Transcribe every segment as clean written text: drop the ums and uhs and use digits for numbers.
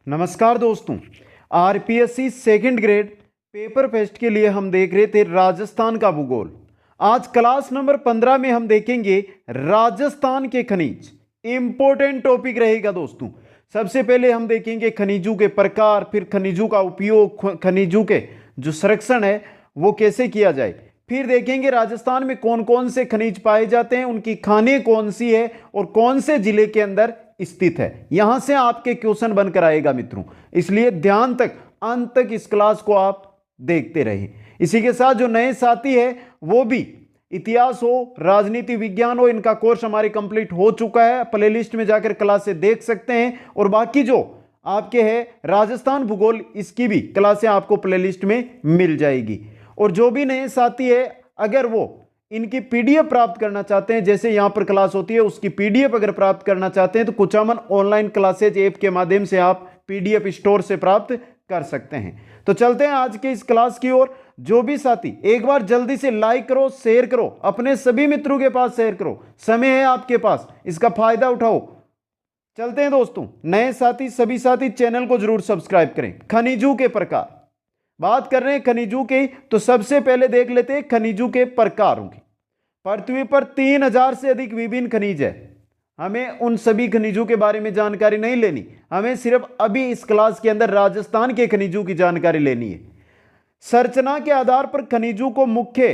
नमस्कार दोस्तों। RPSC second grade paper fest के लिए हम देख रहे थे राजस्थान का भूगोल। आज क्लास नंबर 15 में हम देखेंगे राजस्थान के खनिज। इंपॉर्टेंट टॉपिक रहेगा दोस्तों। सबसे पहले हम देखेंगे खनिजों के प्रकार, फिर खनिजों का उपयोग, खनिजों के जो संरक्षण है वो कैसे किया जाए। फिर देखेंगे राजस्थान में कौन कौन से खनिज पाए जाते हैं, उनकी खानें कौन सी है और कौन से जिले के अंदर स्थित है। यहां से आपके क्वेश्चन बनकर आएगा मित्रों, इसलिए ध्यान तक अंत तक इस क्लास को आप देखते रहिए। इसी के साथ जो नए साथी है वो भी इतिहास हो, राजनीति विज्ञान हो, इनका कोर्स हमारे कंप्लीट हो चुका है। प्लेलिस्ट में जाकर क्लास से देख सकते हैं और बाकी जो आपके है राजस्थान भूगोल, इसकी भी क्लासें आपको प्लेलिस्ट में मिल जाएगी। और जो भी नए साथी है, अगर वो इनकी पीडीएफ प्राप्त करना चाहते हैं, जैसे यहां पर क्लास होती है उसकी पीडीएफ अगर प्राप्त करना चाहते हैं तो कुचामन ऑनलाइन क्लासेज ऐप के माध्यम से आप पीडीएफ स्टोर से प्राप्त कर सकते हैं। तो चलते हैं आज के इस क्लास की ओर। जो भी साथी एक बार जल्दी से लाइक करो, शेयर करो, अपने सभी मित्रों के पास शेयर करो, समय है आपके पास, इसका फायदा उठाओ। चलते हैं दोस्तों। नए साथी, सभी साथी चैनल को जरूर सब्सक्राइब करें। खनिजों के प्रकार बात कर रहे हैं खनिजों के, तो सबसे पहले देख लेते हैं खनिजों के प्रकारों की। पृथ्वी पर 3000 से अधिक विभिन्न खनिज है। हमें उन सभी खनिजों के बारे में जानकारी नहीं लेनी, हमें सिर्फ अभी इस क्लास के अंदर राजस्थान के खनिजों की जानकारी लेनी है। संरचना के आधार पर खनिजों को मुख्य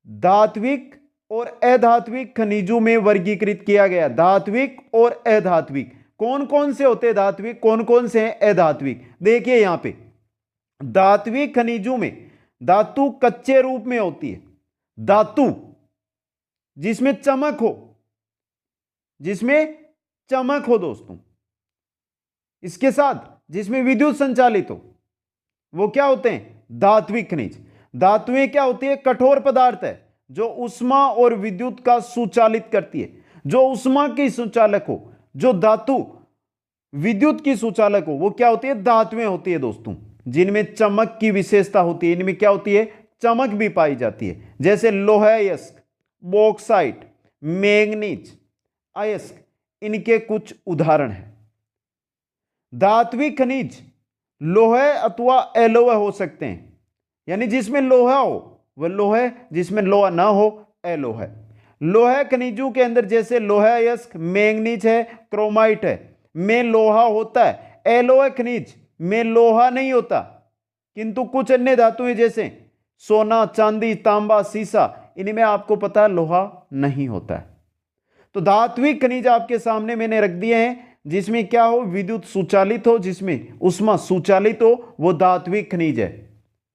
धात्विक और अधात्विक खनिजों में वर्गीकृत किया गया। धात्विक और अधात्विक कौन कौन से होते हैं? धात्विक कौन कौन से हैं? अधात्विक देखिए यहां पे धात्विक खनिजों में धातु कच्चे रूप में होती है। धातु जिसमें चमक हो, जिसमें चमक हो दोस्तों, इसके साथ जिसमें विद्युत संचालित हो, वो क्या होते हैं? धात्विक खनिज। धातुएं क्या होती है? कठोर पदार्थ है जो ऊष्मा और विद्युत का सुचालित करती है। जो ऊष्मा की सुचालक हो, जो धातु विद्युत की सुचालक हो, वो क्या होती है? धातुएं होती है दोस्तों, जिनमें चमक की विशेषता होती है। इनमें क्या होती है? चमक भी पाई जाती है। जैसे लोहा अयस्क, बॉक्साइट, मैंगनीज, अयस्क, इनके कुछ उदाहरण हैं। धात्विक खनिज लोहे अथवा अलोह हो सकते हैं, यानी जिसमें लोहा हो वह लोहे, जिसमें लोहा ना हो अलोह है। लोहा खनिजों के अंदर जैसे लोहा अयस्क, मैंगनीज है, क्रोमाइट है, में लोहा होता है। अलोह खनिज में लोहा नहीं होता, किंतु कुछ अन्य धातुएं जैसे सोना, चांदी, तांबा, सीसा, इनमें आपको पता है लोहा नहीं होता है। तो धात्विक खनिज आपके सामने मैंने रख दिए हैं, जिसमें क्या हो? विद्युत सुचालित हो, जिसमें उष्मा सुचालित हो, वो धात्विक खनिज है।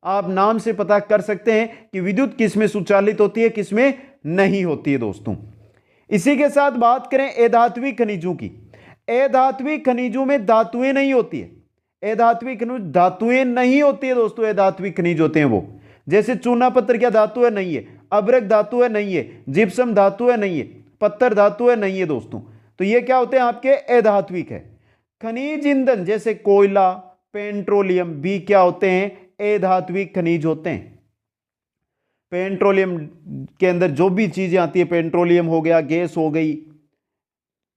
आप नाम से पता कर सकते हैं कि विद्युत किसमें सुचालित होती है, किसमें नहीं होती है दोस्तों। इसी के साथ बात करें अधात्विक खनिजों की। अधात्विक खनिजों में धातुएं नहीं होती है। अधात्विक खनिज धातुएं नहीं होती है दोस्तों। अधात्विक खनिज होते हैं वो, जैसे चूना पत्थर क्या धातु है? नहीं है। अभ्रक धातु है? नहीं है। जिप्सम धातु है? नहीं है। पत्थर धातु है? नहीं है दोस्तों। तो ये क्या होते हैं? आपके अधात्विक है। खनिज ईंधन जैसे कोयला, पेट्रोलियम भी क्या होते हैं? अधात्विक खनिज होते हैं। पेट्रोलियम के अंदर जो भी चीजें आती है, पेट्रोलियम हो गया, गैस हो गई,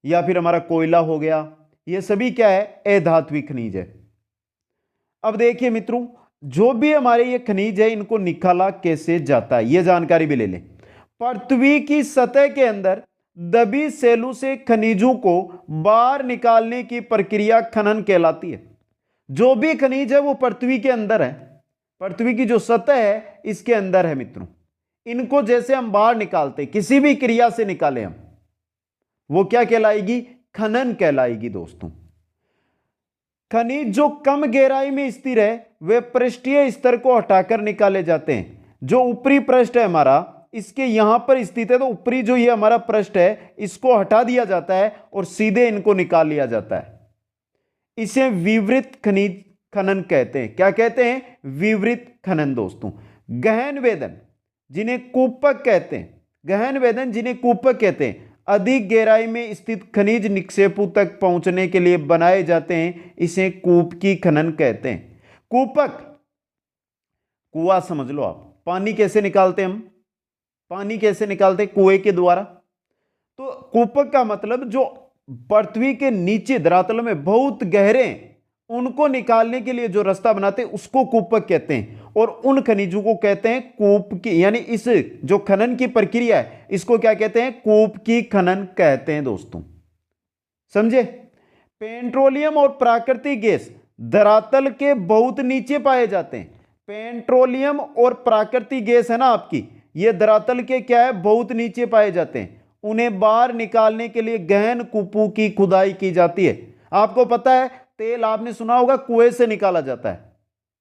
या फिर हमारा कोयला हो गया, ये सभी क्या है? अधात्विक खनिज है। अब देखिए मित्रों, जो भी हमारे ये खनिज है, इनको निकाला कैसे जाता है, ये जानकारी भी ले लें। पृथ्वी की सतह के अंदर दबी सेलू से खनिजों को बाहर निकालने की प्रक्रिया खनन कहलाती है। जो भी खनिज है वो पृथ्वी के अंदर है, पृथ्वी की जो सतह है इसके अंदर है मित्रों। इनको जैसे हम बाहर निकालते, किसी भी क्रिया से निकाले हम, वो क्या कहलाएगी? खनन कहलाएगी दोस्तों। खनिज जो कम गहराई में स्थिर है वे पृष्ठीय स्तर को हटाकर निकाले जाते हैं। जो ऊपरी पृष्ठ है हमारा, इसके यहां पर स्थित है, तो ऊपरी जो ये हमारा पृष्ठ है इसको हटा दिया जाता है और सीधे इनको निकाल लिया जाता है। इसे विवृत खनिज खनन कहते हैं। क्या कहते हैं? विवृत खनन दोस्तों। गहन वेदन जिन्हें कूपक कहते हैं, गहन वेदन जिन्हें कूपक कहते हैं, अधिक गहराई में स्थित खनिज निक्षेपों तक पहुंचने के लिए बनाए जाते हैं। इसे कूपकी खनन कहते हैं। कूपक, कुआं समझ लो आप। पानी कैसे निकालते हैं हम? पानी कैसे निकालते हैं? कुएं के द्वारा। तो कूपक का मतलब जो पृथ्वी के नीचे धरातल में बहुत गहरे उनको निकालने के लिए जो रास्ता बनाते हैं उसको कूपक कहते हैं, और उन खनिजों को कहते हैं कूप की, यानी इस जो खनन की प्रक्रिया है इसको क्या कहते हैं, कूप की खनन कहते हैं दोस्तों। समझे? पेट्रोलियम और प्राकृतिक गैस धरातल के बहुत नीचे पाए जाते हैं। पेट्रोलियम और प्राकृतिक गैस है ना आपकी, ये धरातल के क्या है, बहुत नीचे पाए जाते हैं। उन्हें बाहर निकालने के लिए गहन कूपों की खुदाई की जाती है। आपको पता है तेल आपने सुना होगा कुएं से निकाला जाता है,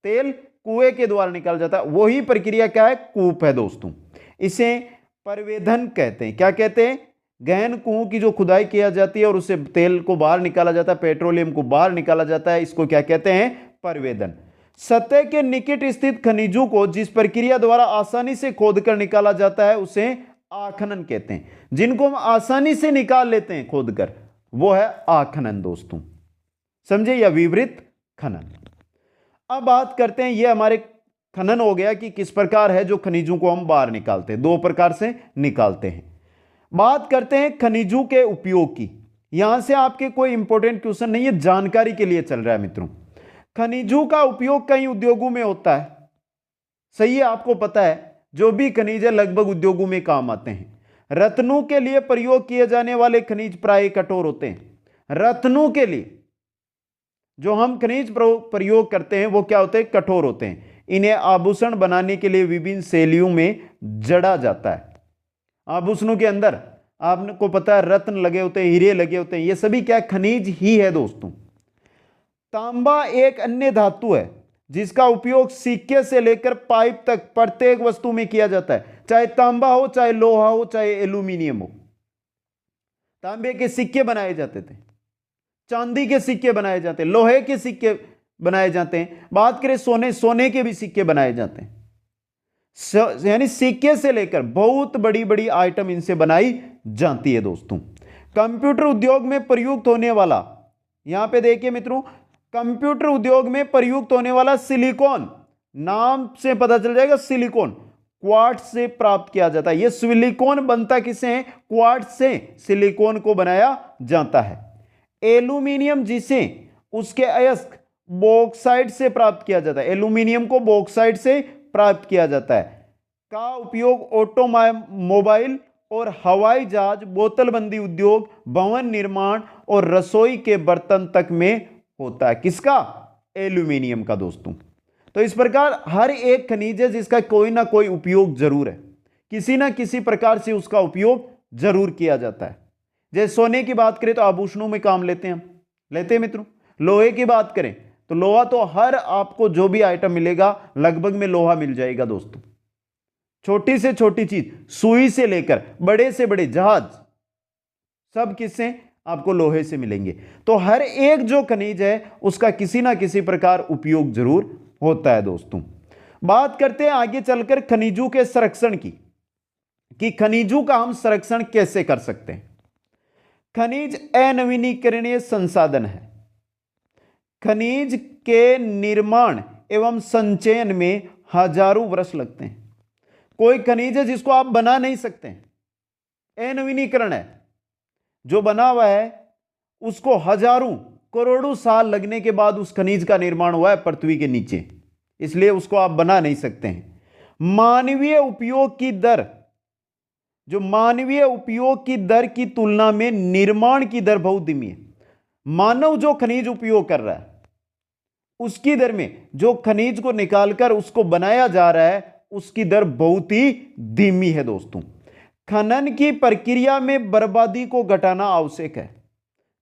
तेल कुएं के द्वारा निकाला जाता है, वही प्रक्रिया क्या है, कूप है दोस्तों। इसे परवेधन कहते हैं। क्या कहते हैं? गहन कुओं की जो खुदाई किया जाती है और उससे तेल को बाहर निकाला जाता है, पेट्रोलियम को बाहर निकाला जाता है, इसको क्या कहते हैं, परवेधन। सतह के निकट स्थित खनिजों को जिस प्रक्रिया द्वारा आसानी से खोदकर निकाला जाता है उसे आखनन कहते हैं। जिनको हम आसानी से निकाल लेते हैं खोदकर, वो है आखनन दोस्तों। समझे? या विवृत खनन। अब बात करते हैं, ये हमारे खनन हो गया कि किस प्रकार है जो खनिजों को हम बाहर निकालते हैं, दो प्रकार से निकालते हैं। बात करते हैं खनिजों के उपयोग की। यहां से आपके कोई इंपॉर्टेंट क्वेश्चन नहीं है, जानकारी के लिए चल रहा है मित्रों। खनिजों का उपयोग कई उद्योगों में होता है, सही है, आपको पता है जो भी खनिज है लगभग उद्योगों में काम आते हैं। रत्नों के लिए प्रयोग किए जाने वाले खनिज प्राय कठोर होते हैं। रत्नों के लिए जो हम खनिज प्रयोग करते हैं वो क्या होते हैं, कठोर होते हैं। इन्हें आभूषण बनाने के लिए विभिन्न शैलियों में जड़ा जाता है। आभूषणों के अंदर आपको पता है रत्न लगे होते हैं, हीरे लगे होते हैं, ये सभी क्या खनिज ही है दोस्तों। तांबा एक अन्य धातु है जिसका उपयोग सिक्के से लेकर पाइप तक प्रत्येक वस्तु में किया जाता है, चाहे तांबा हो, चाहे लोहा हो, चाहे एल्यूमिनियम हो। तांबे के सिक्के बनाए जाते थे, चांदी के सिक्के बनाए जाते हैं, लोहे के सिक्के बनाए जाते हैं। बात करें सोने के भी सिक्के बनाए जाते हैं। यानी सिक्के से लेकर बहुत बड़ी बड़ी आइटम इनसे बनाई जाती है दोस्तों। कंप्यूटर उद्योग में प्रयुक्त होने वाला, यहां पे देखिए मित्रों, कंप्यूटर उद्योग में प्रयुक्त होने वाला सिलिकॉन, नाम से पता चल जाएगा, सिलिकॉन क्वार्ट्ज से प्राप्त किया जाता है। यह सिलिकॉन बनता किससे है, क्वार्ट्ज से सिलिकॉन को बनाया जाता है। एल्यूमिनियम जिसे उसके अयस्क बॉक्साइट से प्राप्त किया जाता है, एल्यूमिनियम को बॉक्साइट से प्राप्त किया जाता है, का उपयोग ऑटोमोबाइल और हवाई जहाज, बोतलबंदी उद्योग, भवन निर्माण और रसोई के बर्तन तक में होता है। किसका? एल्यूमिनियम का दोस्तों। तो इस प्रकार हर एक खनिज है जिसका कोई ना कोई उपयोग जरूर है, किसी ना किसी प्रकार से उसका उपयोग जरूर किया जाता है। जैसे सोने की बात करें तो आभूषणों में काम लेते हैं, हम लेते हैं मित्रों। लोहे की बात करें तो लोहा तो हर आपको जो भी आइटम मिलेगा लगभग में लोहा मिल जाएगा दोस्तों। छोटी से छोटी चीज, सुई से लेकर बड़े से बड़े जहाज, सब किससे? आपको लोहे से मिलेंगे। तो हर एक जो खनिज है उसका किसी ना किसी प्रकार उपयोग जरूर होता है दोस्तों। बात करते हैं आगे चलकर खनिजों के संरक्षण की, कि खनिजों का हम संरक्षण कैसे कर सकते हैं। खनिज अनवीनीकरणीय संसाधन है। खनिज के निर्माण एवं संचयन में हजारों वर्ष लगते हैं। कोई खनिज है जिसको आप बना नहीं सकते, अनवीनीकरण है, जो बना हुआ है उसको हजारों करोड़ों साल लगने के बाद उस खनिज का निर्माण हुआ है पृथ्वी के नीचे, इसलिए उसको आप बना नहीं सकते हैं। मानवीय उपयोग की दर, जो मानवीय उपयोग की दर की तुलना में निर्माण की दर बहुत धीमी है। मानव जो खनिज उपयोग कर रहा है उसकी दर में जो खनिज को निकालकर उसको बनाया जा रहा है उसकी दर बहुत ही धीमी है दोस्तों। खनन की प्रक्रिया में बर्बादी को घटाना आवश्यक है।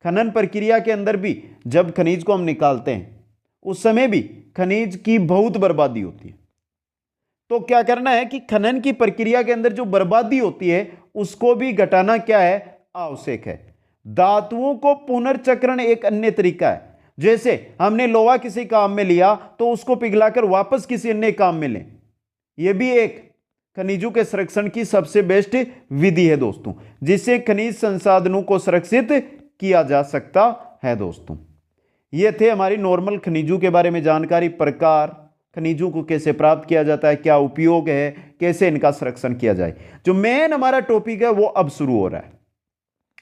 खनन प्रक्रिया के अंदर भी जब खनिज को हम निकालते हैं उस समय भी खनिज की बहुत बर्बादी होती है। तो क्या करना है कि खनन की प्रक्रिया के अंदर जो बर्बादी होती है उसको भी घटाना क्या है, आवश्यक है। धातुओं को पुनर्चक्रण एक अन्य तरीका है। जैसे हमने लोहा किसी काम में लिया तो उसको पिघलाकर वापस किसी अन्य काम में लें, यह भी एक खनिजों के संरक्षण की सबसे बेस्ट विधि है दोस्तों, जिससे खनिज संसाधनों को सुरक्षित किया जा सकता है दोस्तों। ये थे हमारी नॉर्मल खनिजों के बारे में जानकारी, प्रकार, खनिजों को कैसे प्राप्त किया जाता है, क्या उपयोग है, कैसे इनका संरक्षण किया जाए। जो मेन हमारा टॉपिक है वो अब शुरू हो रहा है।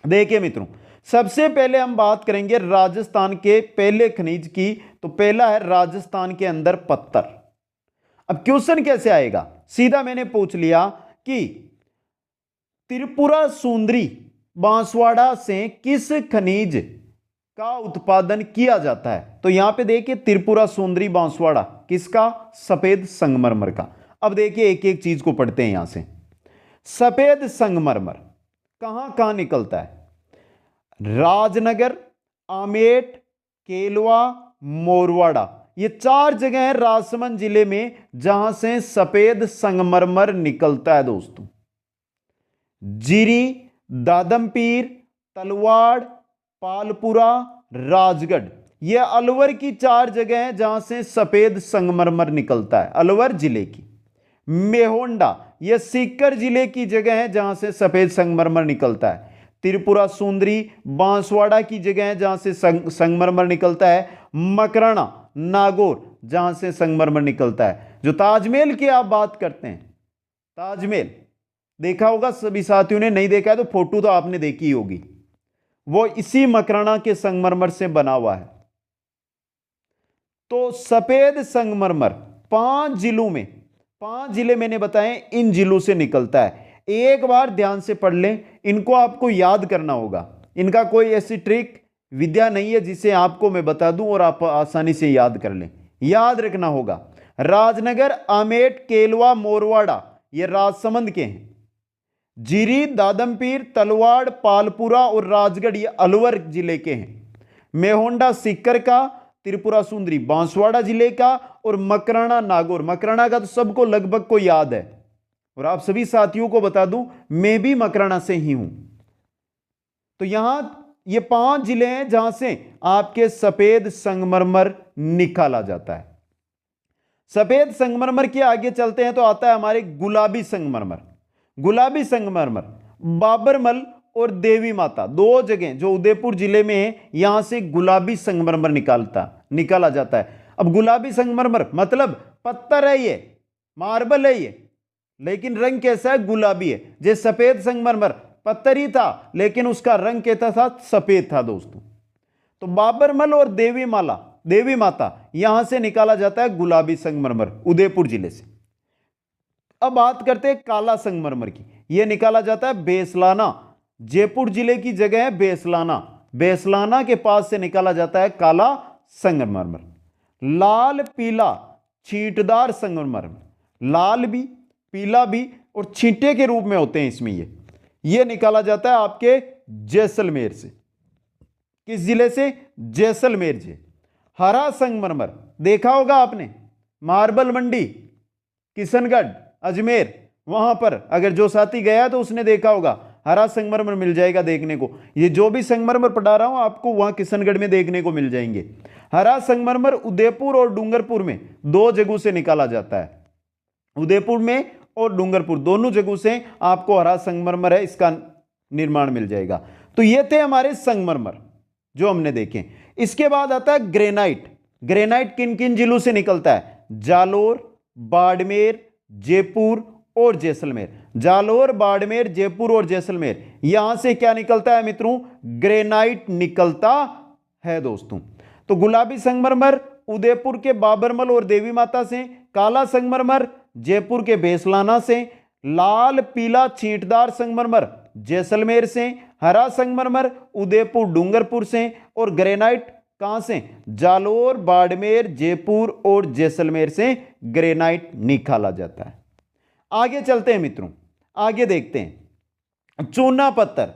देखिए मित्रों, सबसे पहले हम बात करेंगे राजस्थान के पहले खनिज की। तो पहला है राजस्थान के अंदर पत्थर। अब क्वेश्चन कैसे आएगा, सीधा मैंने पूछ लिया कि त्रिपुरा सुंदरी बांसवाड़ा से किस खनिज का उत्पादन किया जाता है। तो यहां पे देखिए त्रिपुरा सुंदरी बांसवाड़ा किसका, सफेद संगमरमर का। अब देखिए एक एक चीज को पढ़ते हैं यहां से। सफेद संगमरमर कहां कहां निकलता है, राजनगर, आमेट, केलवा, मोरवाड़ा, ये 4 जगह हैं राजसमंद जिले में जहां से सफेद संगमरमर निकलता है दोस्तों। जिरी, दादमपीर, तलवाड़, पालपुरा, राजगढ़, ये अलवर की 4 जगह हैं जहां से सफेद संगमरमर निकलता है, अलवर जिले की। मेहोंडा, यह सीकर जिले की जगह है जहां से सफेद संगमरमर निकलता है। त्रिपुरा सुंदरी बांसवाड़ा की जगह है जहां से संगमरमर निकलता है। मकराना, नागौर, जहां से संगमरमर निकलता है। जो ताजमहल की आप बात करते हैं, ताजमहल देखा होगा सभी साथियों ने, नहीं देखा है तो फोटो तो आपने देखी होगी, वो इसी मकराना के संगमरमर से बना हुआ है। तो सफेद संगमरमर 5 जिलों में, 5 जिले मैंने बताए, इन जिलों से निकलता है। एक बार ध्यान से पढ़ लें, इनको आपको याद करना होगा। इनका कोई ऐसी ट्रिक विद्या नहीं है जिसे आपको मैं बता दूं और आप आसानी से याद कर लें। याद रखना होगा, राजनगर, आमेट, केलवा, मोरवाड़ा ये राजसमंद के हैं। जिरी, दादमपीर, तलवाड़, पालपुरा और राजगढ़ ये अलवर जिले के हैं। मेहोंडा सीकर का, त्रिपुरा सुंदरी बांसवाड़ा जिले का, और मकराना नागौर। मकराना का तो सबको लगभग को याद है, और आप सभी साथियों को बता दूं मैं भी मकराना से ही हूं। तो यहां ये 5 जिले हैं जहां से आपके सफेद संगमरमर निकाला जाता है। सफेद संगमरमर के आगे चलते हैं तो आता है हमारे गुलाबी संगमरमर। गुलाबी संगमरमर बाबरमल और देवी माता 2 जगह जो उदयपुर जिले में है, यहां से गुलाबी संगमरमर निकाला जाता है। अब गुलाबी संगमरमर मतलब पत्थर है, ये मार्बल है ये, लेकिन रंग कैसा है, गुलाबी है। जे सफेद संगमरमर पत्थर ही था लेकिन उसका रंग कैसा था, सफेद था दोस्तों। तो बाबरमल और देवी माता यहां से निकाला जाता है गुलाबी संगमरमर, उदयपुर जिले से। अब बात करते हैं काला संगमरमर की। यह निकाला जाता है बेसलाना, जयपुर जिले की जगह है बेसलाना। बेसलाना के पास से निकाला जाता है काला संगमरमर। लाल पीला छींटदार संगमरमर, लाल भी पीला भी और छींटे के रूप में होते हैं इसमें, ये निकाला जाता है आपके जैसलमेर से। किस जिले से, जैसलमेर से। हरा संगमरमर देखा होगा आपने, मार्बल मंडी, किशनगढ़, अजमेर, वहां पर अगर जो साथी गया तो उसने देखा होगा, हरा संगमरमर मिल जाएगा देखने को। ये जो भी संगमरमर पढ़ा रहा हूं आपको वहां किशनगढ़ में देखने को मिल जाएंगे। हरा संगमरमर उदयपुर और डूंगरपुर में 2 जगहों से निकाला जाता है। उदयपुर में और डूंगरपुर दोनों जगहों से आपको हरा संगमरमर है, इसका निर्माण मिल जाएगा। तो ये थे हमारे संगमरमर जो हमने देखे। इसके बाद आता है ग्रेनाइट। ग्रेनाइट किन किन जिलों से निकलता है, जालोर, बाड़मेर, जयपुर और जैसलमेर। जालोर, बाड़मेर, जयपुर और जैसलमेर, यहां से क्या निकलता है मित्रों, ग्रेनाइट निकलता है दोस्तों। तो गुलाबी संगमरमर उदयपुर के बाबरमल और देवी माता से, काला संगमरमर जयपुर के बेसलाना से, लाल पीला छींटदार संगमरमर जैसलमेर से, हरा संगमरमर उदयपुर डूंगरपुर से, और ग्रेनाइट कहां से, जालोर, बाड़मेर, जयपुर और जैसलमेर से ग्रेनाइट निकाला जाता है। आगे चलते हैं मित्रों, आगे देखते हैं चूना पत्थर।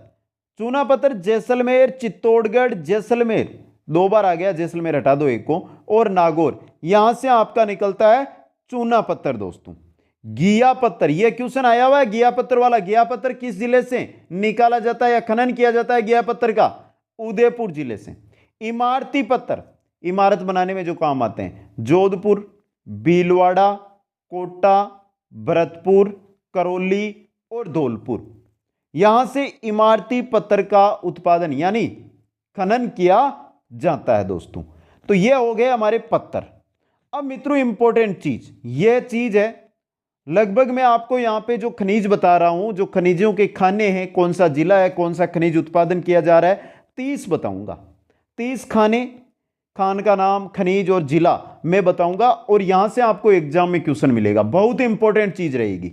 चूना पत्थर जैसलमेर, चित्तौड़गढ़, जैसलमेर 2 बार आ गया, जैसलमेर हटा दो एक को, और नागौर, यहां से आपका निकलता है चूना पत्थर दोस्तों। गिया पत्थर, यह क्वेश्चन आया हुआ है गिया पत्थर वाला। गिया पत्थर किस जिले से निकाला जाता है या खनन किया जाता है गिया पत्थर का, उदयपुर जिले से। इमारती पत्थर, इमारत बनाने में जो काम आते हैं, जोधपुर, भीलवाड़ा, कोटा, भरतपुर, करौली और धौलपुर, यहां से इमारती पत्थर का उत्पादन यानी खनन किया जाता है दोस्तों। तो यह हो गए हमारे पत्थर। अब मित्रों इंपॉर्टेंट चीज, यह चीज है लगभग मैं आपको यहां पे जो खनिज बता रहा हूं, जो खनिजों के खाने हैं, कौन सा जिला है, कौन सा खनिज उत्पादन किया जा रहा है, 30 बताऊंगा। 30 खाने, खान का नाम, खनिज और जिला मैं बताऊंगा और यहां से आपको एग्जाम में क्वेश्चन मिलेगा, बहुत इंपॉर्टेंट चीज रहेगी।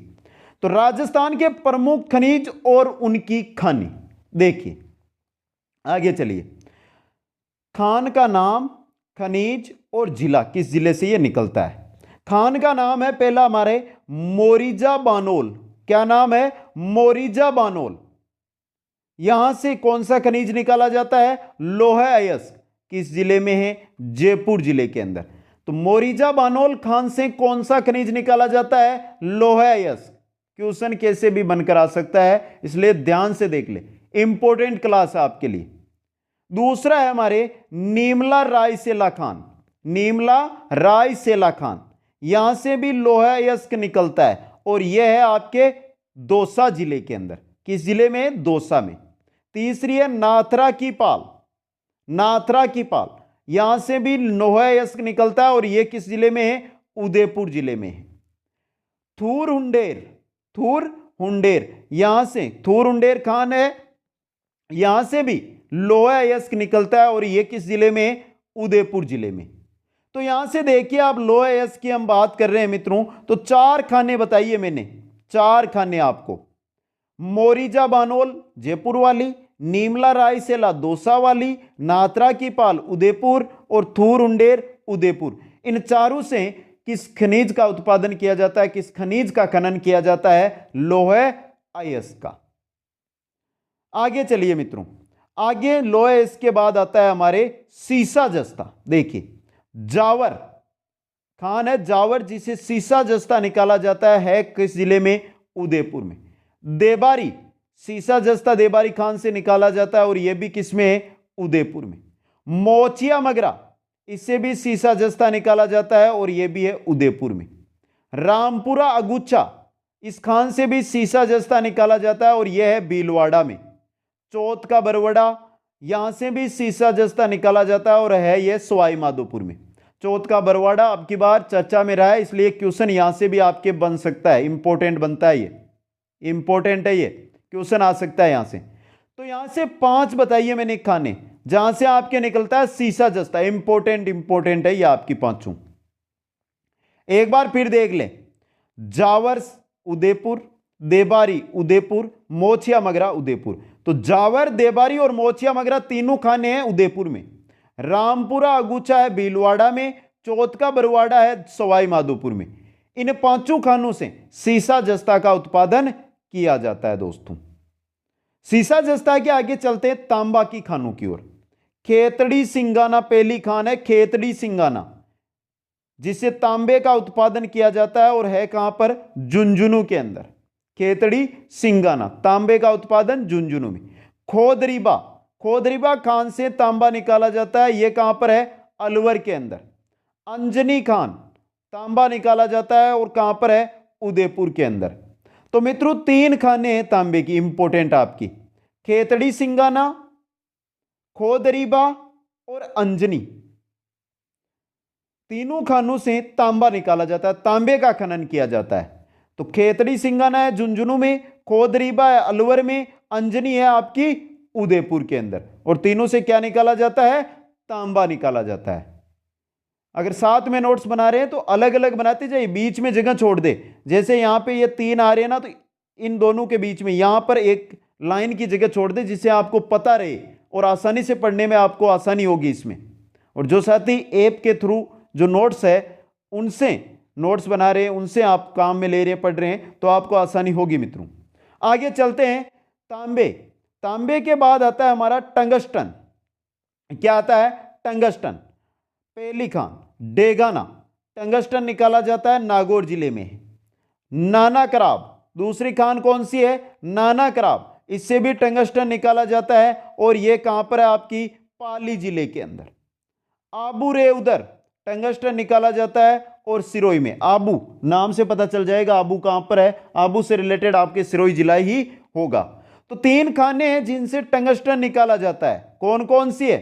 तो राजस्थान के प्रमुख खनिज और उनकी खानी देखिए, आगे चलिए। खान का नाम, खनिज और जिला, किस जिले से यह निकलता है। खान का नाम है पहला हमारे मोरिजा बानोल। क्या नाम है? मोरिजा बानोल। यहां से कौन सा खनिज निकाला जाता है? लोहा अयस्क। किस जिले में है? जयपुर जिले के अंदर। तो मोरिजा बानोल खान से कौन सा खनिज निकाला जाता है? लोहा अयस्क। क्वेश्चन कैसे भी बनकर आ सकता है, इसलिए ध्यान से देख ले, इंपॉर्टेंट क्लास है आपके लिए। दूसरा है हमारे नीमला रायसेला खान। नीमला रायसेला खान, यहां से भी लोहा अयस्क निकलता है और यह है आपके दौसा जिले के अंदर। किस जिले में? दौसा में। तीसरी है नाथरा की पाल। नाथरा की पाल, यहां से भी लोहा अयस्क निकलता है और यह किस जिले में है? उदयपुर जिले में है। थूर हुंडेर, थूर हुंडेर, यहां से थूर हुंडेर खान है, यहां से भी लोहा अयस्क निकलता है और यह किस जिले में है? उदयपुर जिले में। तो यहां से देखिए आप, लोहा अयस्क की हम बात कर रहे हैं मित्रों, तो 4 खाने बताइए मैंने, 4 खाने आपको। मोरिजा बानोल जयपुर वाली, नीमला रायसेला दौसा वाली, नाथरा की पाल उदयपुर और थूर हुंडेर उदयपुर। इन चारों से किस खनिज का उत्पादन किया जाता है, किस खनिज का खनन किया जाता है? लोहा अयस्क का। आगे चलिए मित्रों, आगे लोहा अयस्क के बाद आता है हमारे सीसा जस्ता। देखिए, जावर खान है, जावर, जिसे सीसा जस्ता निकाला जाता है किस जिले में? उदयपुर में। देबारी, सीसा जस्ता देबारी खान से निकाला जाता है और यह भी किस में है? उदयपुर में। मोचिया मगरा, इससे भी सीसा जस्ता निकाला जाता है और यह भी है उदयपुर में। रामपुरा अगुच्छा, इस खान से भी सीसा जस्ता निकाला जाता है और यह है भीलवाड़ा में। चौथ का बरवड़ा, यहां से भी सीसा जस्ता निकाला जाता है और है यह सवाई माधोपुर में। चौथ का बरवाड़ा अब की बार चर्चा में रहा है, इसलिए क्वेश्चन यहां से भी आपके बन सकता है, इंपॉर्टेंट बनता है, ये इंपॉर्टेंट है, ये क्वेश्चन आ सकता है यहां से। तो यहां से 5 बताइए मैंने खाने जहां से आपके निकलता है सीसा जस्ता। इंपॉर्टेंट इंपॉर्टेंट है ये आपकी पांचों। एक बार फिर देख ले, जावर उदयपुर, देबारी उदयपुर, मोचिया मगरा उदयपुर। तो जावर, देबारी और मोचिया मगरा तीनों खाने हैं उदयपुर में। रामपुरा अगुच्छा है भीलवाड़ा में, चौथ का बरवाड़ा है सवाई माधोपुर में। इन 5 खानों से सीसा जस्ता का उत्पादन किया जाता है दोस्तों। सीसा जस्ता के आगे चलते हैं तांबा की खानों की ओर। खेतड़ी सिंगाना पहली खान है, खेतड़ी सिंगाना, जिससे तांबे का उत्पादन किया जाता है और है कहां पर? झुंझुनू के अंदर। खेतड़ी सिंगाना, तांबे का उत्पादन झुंझुनू में। खोदरीबा, खोदरीबा खान से तांबा निकाला जाता है, यह कहां पर है? अलवर के अंदर। अंजनी खान, तांबा निकाला जाता है और कहां पर है? उदयपुर के अंदर। तो मित्रों 3 खाने हैं तांबे की, इंपॉर्टेंट आपकी, खेतड़ी सिंगाना, खोदरीबा और अंजनी। तीनों खानों से तांबा निकाला जाता है, तांबे का खनन किया जाता है। तो खेतड़ी सिंगाना है झुंझुनू में, खोदरीबा है अलवर में, अंजनी है आपकी उदयपुर के अंदर। और तीनों से क्या निकाला जाता है? तांबा निकाला जाता है। अगर साथ में नोट्स बना रहे हैं तो अलग अलग बनाते जाइए, बीच में जगह छोड़ दे। जैसे यहां पे ये 3 आ रहे हैं ना, तो इन दोनों के बीच में यहां पर एक लाइन की जगह छोड़ दे, जिससे आपको पता रहे और आसानी से पढ़ने में आपको आसानी होगी इसमें। और जो साथी ऐप के थ्रू जो नोट्स है उनसे नोट्स बना रहे हैं, उनसे आप काम में ले रहे हैं, पढ़ रहे हैं, तो आपको आसानी होगी मित्रों। आगे चलते हैं तांबे। तांबे के बाद आता है हमारा टंगस्टन। क्या आता है? टंगस्टन। पहली खान डेगाना, टंगस्टन निकाला जाता है, नागौर जिले में। नाना कराब, दूसरी खान कौन सी है? नाना कराब, इससे भी टंगस्टन निकाला जाता है और यह कहां पर है? आपकी पाली जिले के अंदर। आबू रेउदर, टंगस्टन निकाला जाता है और सिरोही में। आबू नाम से पता चल जाएगा आबू कहां पर है, आबू से रिलेटेड आपके सिरोही जिला ही होगा। तो 3 खाने हैं जिनसे टंगस्टन निकाला जाता है, कौन कौन सी है?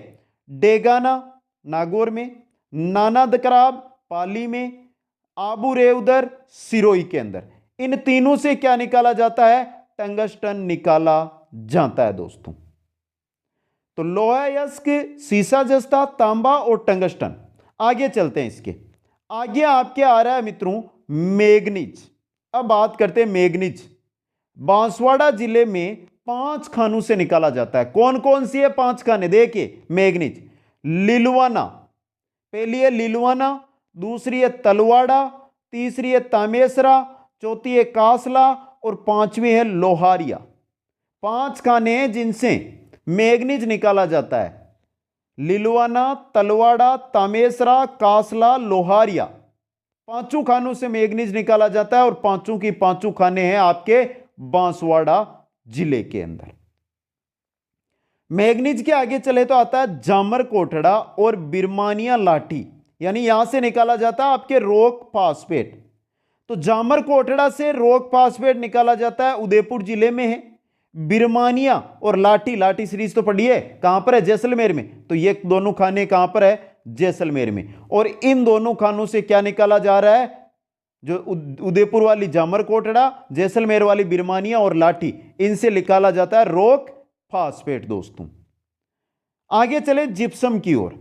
डेगाना नागौर में, नाना कराब पाली में, आबू रेउदर सिरोही के अंदर। इन तीनों से क्या निकाला जाता है? टंगस्टन निकाला जाता है दोस्तों। तो लोहा अयस्क, सीसा जस्ता, तांबा और टंगस्टन। आगे चलते हैं, इसके आगे आपके आ रहा है मित्रों मैग्नीज। अब बात करते हैं मैग्नीज। बांसवाड़ा जिले में 5 खानों से निकाला जाता है। कौन कौन सी है 5 खाने? देखिए मैग्नीज, लिलवाना, पहली है लिलवाना, दूसरी है तलवाड़ा, तीसरी है तामेसरा, चौथी है कासला और 5वीं है लोहारिया। 5 खाने हैं जिनसे मैग्नीज निकाला जाता है। लिलवाना, तलवाड़ा, तामेसरा, कासला, लोहारिया, 5 खानों से मैग्नीज निकाला जाता है और 5 की 5 खाने हैं आपके बांसवाड़ा जिले के अंदर। मैग्नीज के आगे चले तो आता है जामर कोटड़ा और बिरमानिया लाठी, यानी यहां से निकाला जाता है आपके रॉक फास्फेट। तो जामर कोटड़ा से रॉक फास्फेट निकाला जाता है, उदयपुर जिले में है। बिरमानिया और लाठी, लाठी सीरीज तो पढ़ी है, कहां पर है? जैसलमेर में। तो ये दोनों खाने कहां पर है? जैसलमेर में। और इन दोनों खानों से क्या निकाला जा रहा है? जो उदयपुर वाली जामर कोटड़ा, जैसलमेर वाली बिरमानिया और लाठी, इनसे निकाला जाता है रॉक फास्फेट दोस्तों। आगे चले जिप्सम की ओर।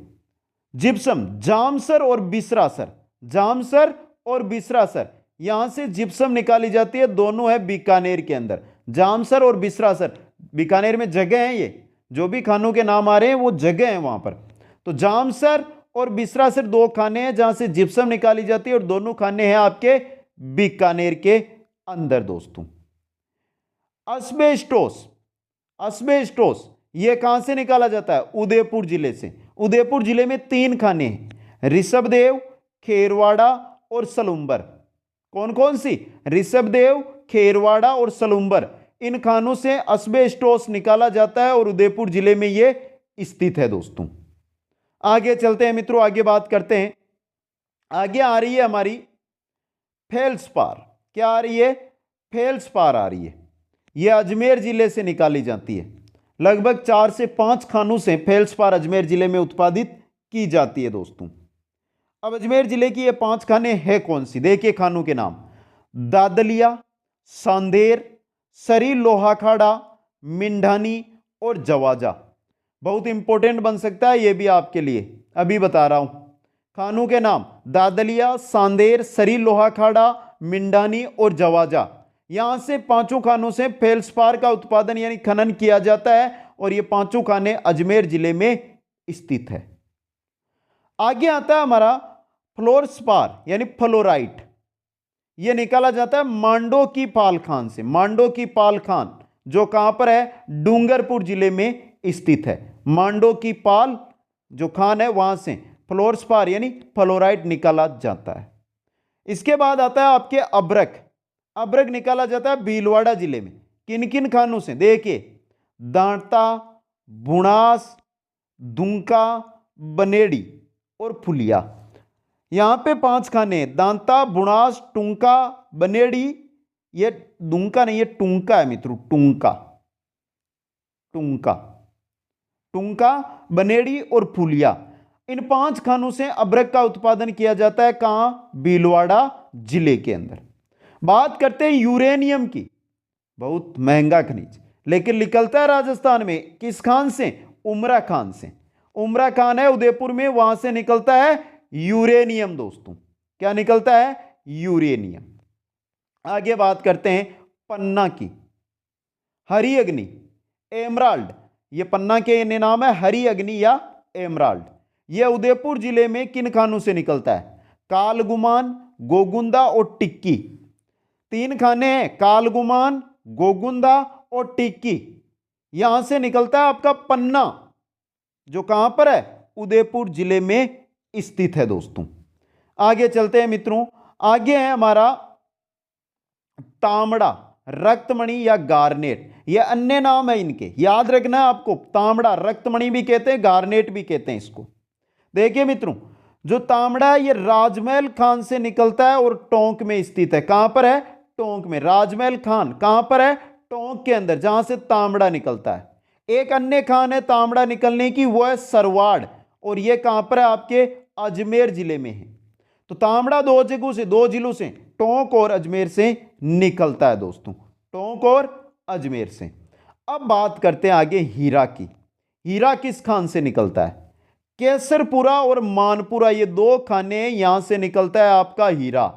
जिप्सम जामसर और बिसरासर, जामसर और बिसरासर, यहां से जिप्सम निकाली जाती है। दोनों है बीकानेर के अंदर, जामसर और बिसरासर। बीकानेर में जगह है, ये जो भी खानों के नाम आ रहे हैं वो जगह है वहां पर। तो जामसर और बिसरासर 2 खाने हैं जहां से जिप्सम निकाली जाती है और दोनों खाने हैं आपके बीकानेर के अंदर दोस्तों। अस्बेस्टोस, अस्बेस्टोस ये कहां से निकाला जाता है? उदयपुर जिले से। उदयपुर जिले में 3 खाने हैं, ऋषभदेव, खेरवाड़ा और सलुंबर। कौन कौन सी? ऋषभदेव, खेरवाड़ा और सलुंबर। इन खानों से अस्बेस्टोस निकाला जाता है और उदयपुर जिले में यह स्थित है दोस्तों। आगे चलते हैं मित्रों, आगे बात करते हैं। आगे आ रही है हमारी फेल्सपार। क्या आ रही है? फेल्सपार आ रही है। यह अजमेर जिले से निकाली जाती है। लगभग 4 से 5 खानों से फेल्सपार अजमेर जिले में उत्पादित की जाती है दोस्तों। अब अजमेर जिले की ये 5 खाने हैं कौन सी? देखिए खानों के नाम, दादलिया, सांदेर, सरी लोहाखाड़ा, मिंढानी और जवाजा। बहुत इंपॉर्टेंट बन सकता है ये भी आपके लिए, अभी बता रहा हूं। खानों के नाम दादलिया, सांदेर, सरी लोहाखाड़ा, मिंढानी और जवाजा। यहां से 5 खानों से फेल्सपार का उत्पादन यानी खनन किया जाता है और ये 5 खाने अजमेर जिले में स्थित है। आगे आता है हमारा फ्लोरस्पार यानी फ्लोराइट। यह निकाला जाता है मांडो की पाल खान से। मांडो की पाल खान जो कहां पर है? डूंगरपुर जिले में स्थित है। मांडो की पाल जो खान है वहां से फ्लोरस्पार यानी फ्लोराइट निकाला जाता है। इसके बाद आता है आपके अब्रक। अब्रक निकाला जाता है भीलवाड़ा जिले में। किन किन खानों से? देखिए दांता, बुणास, दुंका, बनेड़ी और फुलिया। यहां पे 5 खाने हैं, दांता, बुणास, टुंका, बनेड़ी। ये दुंका नहीं, ये टुंका है मित्रों, टुंका, टुंका, टुंका, बनेड़ी और फुलिया। इन 5 खानों से अब्रक का उत्पादन किया जाता है। कहां? भीलवाड़ा जिले के अंदर। बात करते हैं यूरेनियम की। बहुत महंगा खनिज, लेकिन निकलता है राजस्थान में। किस खान से? उमरा खान से। उमरा खान है उदयपुर में, वहां से निकलता है यूरेनियम दोस्तों। क्या निकलता है? यूरेनियम। आगे बात करते हैं पन्ना की। हरी अग्नि, एमराल्ड। ये पन्ना के नाम है हरी अग्नि या एमराल्ड। यह उदयपुर जिले में किन खानों से निकलता है? कालगुमान, गोगुंदा और टिक्की। 3 खाने हैं, कालगुमान, गोगुंदा और टिक्की। यहां से निकलता है आपका पन्ना जो कहां पर है? उदयपुर जिले में स्थित है दोस्तों। आगे चलते हैं मित्रों, आगे है हमारा तांबड़ा, रक्तमणि या गार्नेट। ये अन्य नाम है इनके, याद रखना है आपको। तांबड़ा, रक्तमणि भी कहते हैं, गार्नेट भी कहते हैं इसको। देखिए मित्रों, जो तांबड़ा है ये राजमहल खान से निकलता है और टोंक में स्थित है। कहां पर है? टोंक में। राजमहल खान कहां पर है? टोंक के अंदर, जहां से तांबड़ा निकलता है। एक अन्य खान है तांबड़ा निकलने की, वो है सरवाड़, और ये कहां पर है? आपके अजमेर जिले में है। तो तांबड़ा 2 जगहों से, 2 जिलों से, टोंक और अजमेर से निकलता है दोस्तों। टोंक और अजमेर से। अब बात करते हैं आगे हीरा की। हीरा किस खान से निकलता है? केसरपुरा और मानपुरा, ये दो खाने यहां से निकलता है आपका हीरा।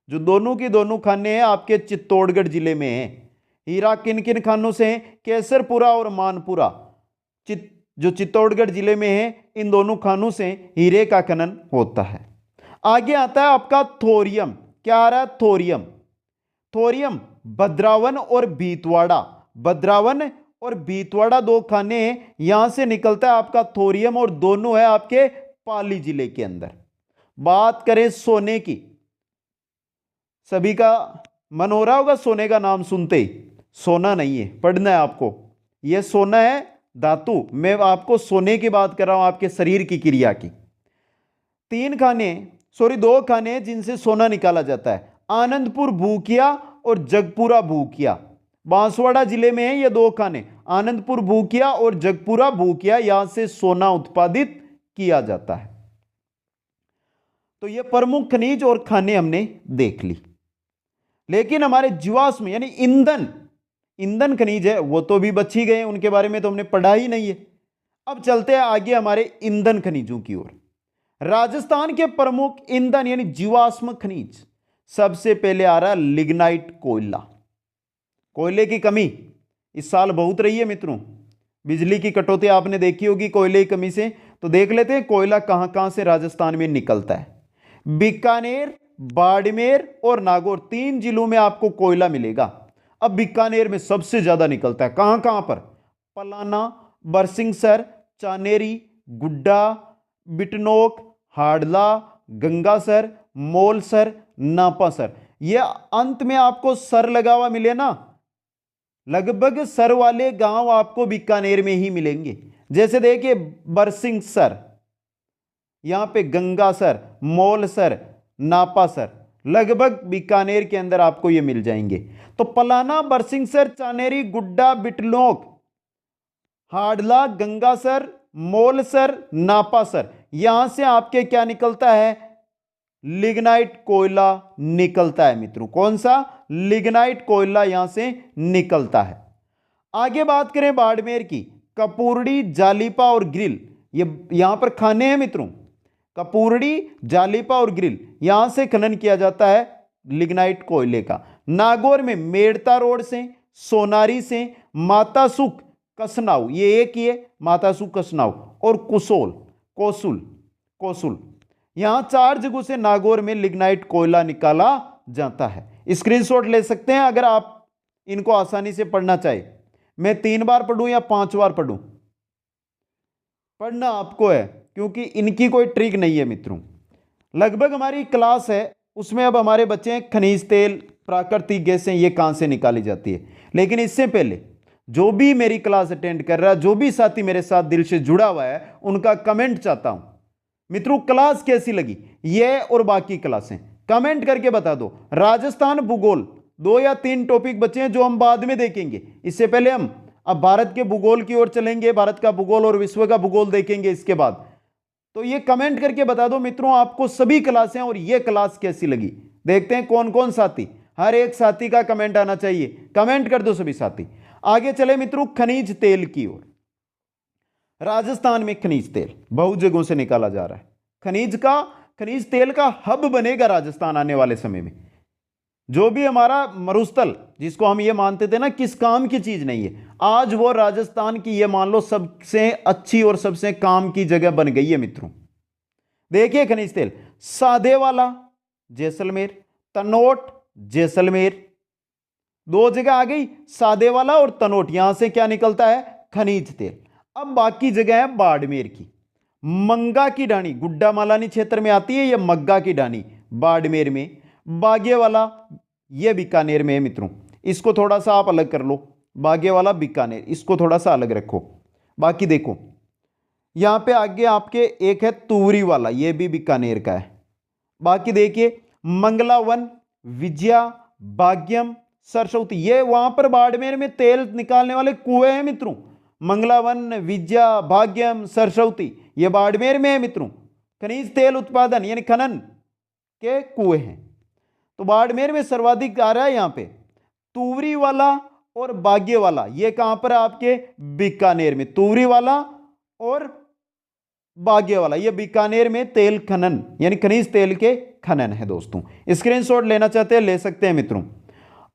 जो दोनों की दोनों खाने हैं आपके चित्तौड़गढ़ जिले में है। हीरा किन किन खानों से है? केसरपुरा और मानपुरा, जो चित्तौड़गढ़ जिले में है, इन दोनों खानों से हीरे का खनन होता है। आगे आता है आपका थोरियम। क्या आ रहा है? थोरियम। थोरियम भद्रावन और भीतवाड़ा, भद्रावन और भीतवाड़ा दो खाने हैं, यहां से निकलता है आपका थोरियम, और दोनों है आपके पाली जिले के अंदर। बात करें सोने की, सभी का मन हो रहा होगा सोने का नाम सुनते ही। सोना नहीं है, पढ़ना है आपको। यह सोना है धातु। मैं आपको सोने की बात कर रहा हूं, आपके शरीर की क्रिया की। दो खाने जिनसे सोना निकाला जाता है, आनंदपुर भूकिया और जगपुरा भूकिया। बांसवाड़ा जिले में है ये दो खाने, आनंदपुर भूकिया और जगपुरा भूकिया, यहां से सोना उत्पादित किया जाता है। तो ये प्रमुख खनिज और खाने हमने देख ली। लेकिन हमारे जीवाश्म यानी ईंधन खनिज है वो तो भी बच ही गए, उनके बारे में तो हमने पढ़ा ही नहीं है। अब चलते हैं आगे हमारे ईंधन खनिजों की ओर। राजस्थान के प्रमुख ईंधन यानी जीवाश्म खनिज, सबसे पहले आ रहा है लिग्नाइट कोयला। कोयले की कमी इस साल बहुत रही है मित्रों। बिजली की कटौती आपने देखी होगी कोयले की कमी से। तो देख लेते हैं कोयला कहां कहां से राजस्थान में निकलता है। बीकानेर, बाड़मेर और नागौर, तीन जिलों में आपको कोयला मिलेगा। अब बीकानेर में सबसे ज्यादा निकलता है, कहां कहां पर? पलाना, बरसिंहसर, चानेरी, गुड्डा, बिटनोक, हाड़ला, गंगासर, मोलसर, नापासर। ये अंत में आपको सर लगा हुआ मिले ना, लगभग सर वाले गांव आपको बीकानेर में ही मिलेंगे। जैसे देखिए बरसिंहसर, यहां पे गंगासर, मोलसर, नापासर, लगभग बीकानेर के अंदर आपको ये मिल जाएंगे। तो पलाना, बरसिंहसर, चानेरी, गुड्डा, बिटनोक, हाड़ला, गंगासर, मोलसर, नापासर, यहां से आपके क्या निकलता है? लिग्नाइट कोयला निकलता है मित्रों। कौन सा? लिग्नाइट कोयला यहां से निकलता है। आगे बात करें बाड़मेर की, कपूरड़ी, जालिपा और ग्रिल, ये यहां पर खाने हैं मित्रों। कपूरड़ी, जालिपा और ग्रिल, यहां से खनन किया जाता है लिग्नाइट कोयले का। नागौर में मेड़ता रोड से, सोनारी से, माता सुख, कसनाऊ, ये एक ही है, माता सुख कसनाऊ, और कोसुल, यहां चार जगहों से नागौर में लिग्नाइट कोयला निकाला जाता है। स्क्रीनशॉट ले सकते हैं अगर आप इनको आसानी से पढ़ना चाहे। मैं 3 बार पढ़ूं या 5 बार पढ़ूं? पढ़ना आपको है, क्योंकि इनकी कोई ट्रिक नहीं है मित्रों। लगभग हमारी क्लास है उसमें अब हमारे बच्चे हैं खनिज तेल, प्राकृतिक गैसें, ये कहां से निकाली जाती है। लेकिन इससे पहले जो भी मेरी क्लास अटेंड कर रहा है, जो भी साथी मेरे साथ दिल से जुड़ा हुआ है, उनका कमेंट चाहता हूं। मित्रों क्लास कैसी लगी ये और बाकी क्लासें कमेंट करके बता दो। राजस्थान भूगोल 2 या 3 टॉपिक बचे हैं जो हम बाद में देखेंगे। इससे पहले हम अब भारत के भूगोल की ओर चलेंगे, भारत का भूगोल और विश्व का भूगोल देखेंगे इसके बाद। तो ये कमेंट करके बता दो मित्रों आपको सभी क्लासें और ये क्लास कैसी लगी। देखते हैं कौन कौन साथी, हर एक साथी का कमेंट आना चाहिए। कमेंट कर दो सभी साथी। आगे चले मित्रों खनिज तेल की ओर। राजस्थान में खनिज तेल बहुत जगहों से निकाला जा रहा है। खनिज तेल का हब बनेगा राजस्थान आने वाले समय में। जो भी हमारा मरुस्थल जिसको हम ये मानते थे ना किस काम की चीज नहीं है, आज वो राजस्थान की ये मान लो सबसे अच्छी और सबसे काम की जगह बन गई है मित्रों। देखिए खनिज तेल साधेवाला जैसलमेर, तनोट जैसलमेर, 2 जगह आ गई, साधेवाला और तनोट, यहां से क्या निकलता है? खनिज तेल। अब बाकी जगह है बाड़मेर की, मंगा की ढाणी गुड्डा मालानी क्षेत्र में आती है, यह मग्गा की ढाणी बाड़मेर में, बागेवाला यह बीकानेर में है मित्रों। इसको थोड़ा सा आप अलग कर लो, बागेवाला बीकानेर, इसको थोड़ा सा अलग रखो। बाकी देखो यहां पे आगे आपके एक है तुवरी वाला, यह भी बीकानेर का है। बाकी देखिए मंगलावन, विजया, भाग्यम, सरस्वती, ये वहां पर बाड़मेर में तेल निकालने वाले कुएं हैं मित्रों। मंगलावन, विजया, भाग्यम, सरस्वती, ये बाड़मेर में है मित्रों। खनिज तेल उत्पादन यानी खनन के कुएं हैं। तो बाड़मेर में सर्वाधिक आ रहा है यहां पे तुवरी वाला और बागेवाला, ये कहां पर है आपके बीकानेर में। तुवरी वाला और बागेवाला, ये बीकानेर में तेल खनन यानी खनिज तेल के खनन है दोस्तों। स्क्रीनशॉट लेना चाहते हैं ले सकते हैं मित्रों।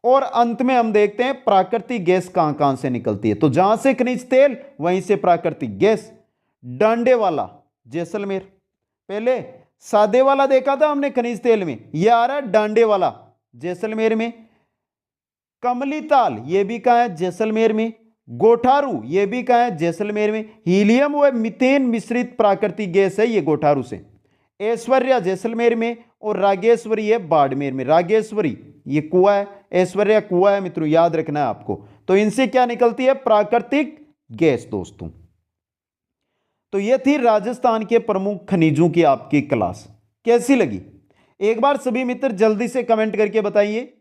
और अंत में हम देखते हैं प्राकृतिक गैस कहां कहां से निकलती है। तो जहां से खनिज तेल वहीं से प्राकृतिक गैस। डांडे वाला जैसलमेर, पहले सादे वाला देखा था हमने खनिज तेल में, यह आ रहा है डांडे वाला जैसलमेर में। कमली ताल ये भी कहां है जैसलमेर में। गोठारू ये भी कहां है जैसलमेर में। हीलियम व मीथेन मिश्रित प्राकृतिक गैस है ये गोठारू से। ऐश्वर्या जैसलमेर में और रागेश्वरी है बाड़मेर में। रागेश्वरी ये कुआं है, ऐश्वर्या कुआं है मित्रों, याद रखना है आपको। तो इनसे क्या निकलती है प्राकृतिक गैस दोस्तों। तो ये थी राजस्थान के प्रमुख खनिजों की आपकी क्लास। कैसी लगी एक बार सभी मित्र जल्दी से कमेंट करके बताइए।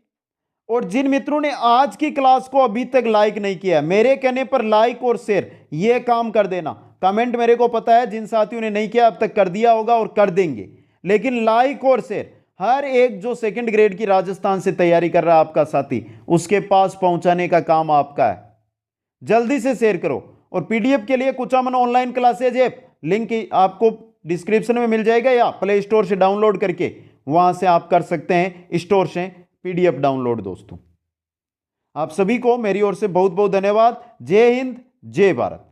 और जिन मित्रों ने आज की क्लास को अभी तक लाइक नहीं किया, मेरे कहने पर लाइक और शेयर ये काम कर देना। कमेंट मेरे को पता है जिन साथियों ने नहीं किया अब तक कर दिया होगा और कर देंगे, लेकिन लाइक और शेयर हर एक जो सेकंड ग्रेड की राजस्थान से तैयारी कर रहा है आपका साथी, उसके पास पहुंचाने का काम आपका है। जल्दी से शेयर करो। और पीडीएफ के लिए Kuchaman online classes app link आपको डिस्क्रिप्शन में मिल जाएगा, या प्ले स्टोर से डाउनलोड करके वहां से आप कर सकते हैं स्टोर से पीडीएफ डाउनलोड दोस्तों। आप सभी को मेरी ओर से बहुत बहुत धन्यवाद। जय हिंद, जय भारत।